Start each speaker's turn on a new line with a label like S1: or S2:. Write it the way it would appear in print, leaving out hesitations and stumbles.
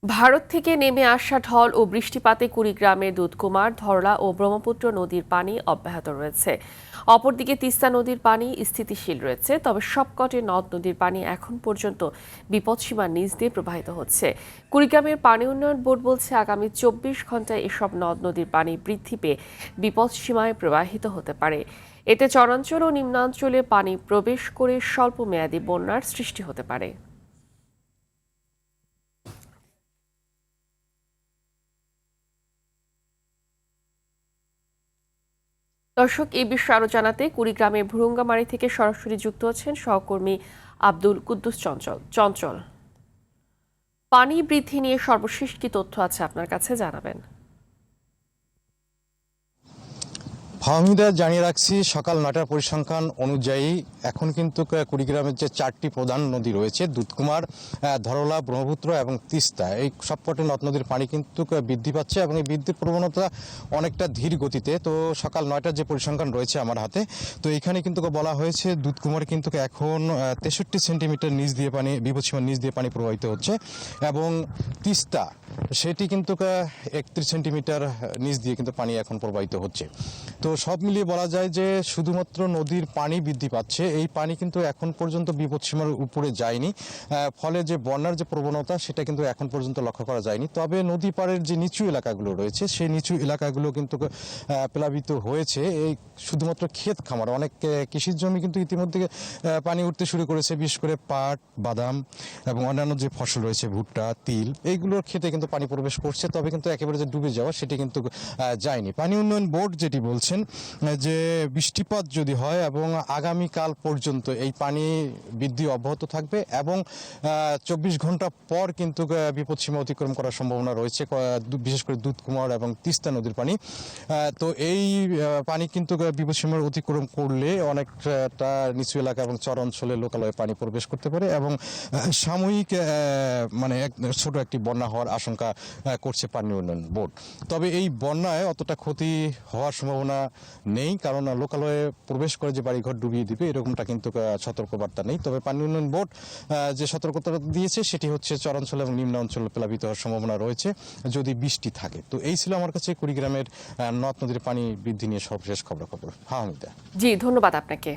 S1: ভারত থেকে নেমে আসা ঢল ও বৃষ্টিপাতে কুড়িগ্রামের দুধকুমার, ধরলা ও ব্রহ্মপুত্র নদীর পানি অব্যাহত রয়েছে। অপরদিকে তিস্তা নদীর পানি স্থিতিশীল রয়েছে, তবে সবকটি নদ নদীর পানি এখন পর্যন্ত বিপদসীমার নিচ দিয়ে প্রবাহিত হচ্ছে। কুড়িগ্রামের পানি উন্নয়ন বোর্ড বলছে, আগামী 24 ঘন্টায় এসব নদ নদীর পানি বৃদ্ধি পেয়ে বিপদসীমায় প্রবাহিত হতে পারে। এতে চরাঞ্চল ও নিম্নাঞ্চলে পানি প্রবেশ করে স্বল্প মেয়াদী বন্যার সৃষ্টি হতে পারে। দর্শক, এই বিষয়ে আরো জানাতে কুড়িগ্রামের ভুরুঙ্গামারী থেকে সরাসরি যুক্ত আছেন সহকর্মী আব্দুল কুদ্দুস চঞ্চল। চঞ্চল, পানি বৃদ্ধি নিয়ে সর্বশেষ কি তথ্য আছে আপনার কাছে, জানাবেন।
S2: ফাহমিদা, জানিয়ে রাখছি সকাল 9টার পরিসংখ্যান অনুযায়ী এখন কিন্তু কুড়িগ্রামের যে 4টি প্রধান নদী রয়েছে, দুধকুমার, ধরলা, ব্রহ্মপুত্র এবং তিস্তা, এই সবকটি নদ নদীর পানি কিন্তু বৃদ্ধি পাচ্ছে এবং এই বৃদ্ধির প্রবণতা অনেকটা ধীর গতিতে। তো সকাল 9টার যে পরিসংখ্যান রয়েছে আমার হাতে, তো এখানে কিন্তু বলা হয়েছে দুধকুমার কিন্তু এখন 63 সেন্টিমিটার নিচ দিয়ে পানি, বিপদসীমার নিচ দিয়ে পানি প্রবাহিত হচ্ছে এবং তিস্তা সেটি কিন্তু 31 সেন্টিমিটার নিচ দিয়ে কিন্তু পানি এখন প্রবাহিত হচ্ছে। তো সব মিলিয়ে বলা যায় যে শুধুমাত্র নদীর পানি বৃদ্ধি পাচ্ছে, এই পানি কিন্তু এখন পর্যন্ত বিপদসীমার উপরে যায়নি, ফলে যে বন্যার যে প্রবণতা সেটা কিন্তু এখন পর্যন্ত লক্ষ্য করা যায়নি। তবে নদী পাড়ের যে নিচু এলাকাগুলো রয়েছে সেই নিচু এলাকাগুলো কিন্তু প্লাবিত হয়েছে। এই শুধুমাত্র ক্ষেত খামার, অনেক কৃষির জমি কিন্তু ইতিমধ্যে পানি উঠতে শুরু করেছে, বিশেষ করে পাট, বাদাম এবং অন্যান্য যে ফসল রয়েছে ভুট্টা, তিল, এইগুলোর ক্ষেতে কিন্তু পানি প্রবেশ করছে। তবে কিন্তু একেবারে যে ডুবে যাওয়া সেটি কিন্তু যায়নি। পানি উন্নয়ন বোর্ড যেটি বলছেন যে বৃষ্টিপাত যদি হয় এবং আগামীকাল পর্যন্ত এই পানি বৃদ্ধি অব্যাহত থাকবে এবং 24 ঘন্টা পর কিন্তু বিপদসীমা অতিক্রম করার সম্ভাবনা রয়েছে, বিশেষ করে দুধকুমার এবং তিস্তা নদীর পানি। তো এই পানি কিন্তু বিপদসীমার অতিক্রম করলে অনেকটা নিচু এলাকা এবং চর অঞ্চলে লোকালয়ে পানি প্রবেশ করতে পারে এবং সাময়িক মানে ছোট একটি বন্যা হওয়ার আশঙ্কা করছে পানি উন্নয়ন বোর্ড। তবে এই বন্যায় অতটা ক্ষতি হওয়ার সম্ভাবনা নেই, কারণ লোকালয়ে প্রবেশ করে যে বাড়িঘর ডুবিয়ে দিবে এরকমটা কিন্তু সতর্কবার্তা নেই। তবে পানি উন্নয়ন বোর্ড যে সতর্কতা দিয়েছে সেটি হচ্ছে চরাঞ্চল এবং নিম্ন অঞ্চল প্লাবিত হওয়ার সম্ভাবনা রয়েছে যদি বৃষ্টি থাকে। তো এই ছিল আমার কাছে কুড়িগ্রামের নদ নদীর পানি বৃদ্ধি নিয়ে সর্বশেষ খবরাখবর। হামিদা।
S1: জি, ধন্যবাদ আপনাকে।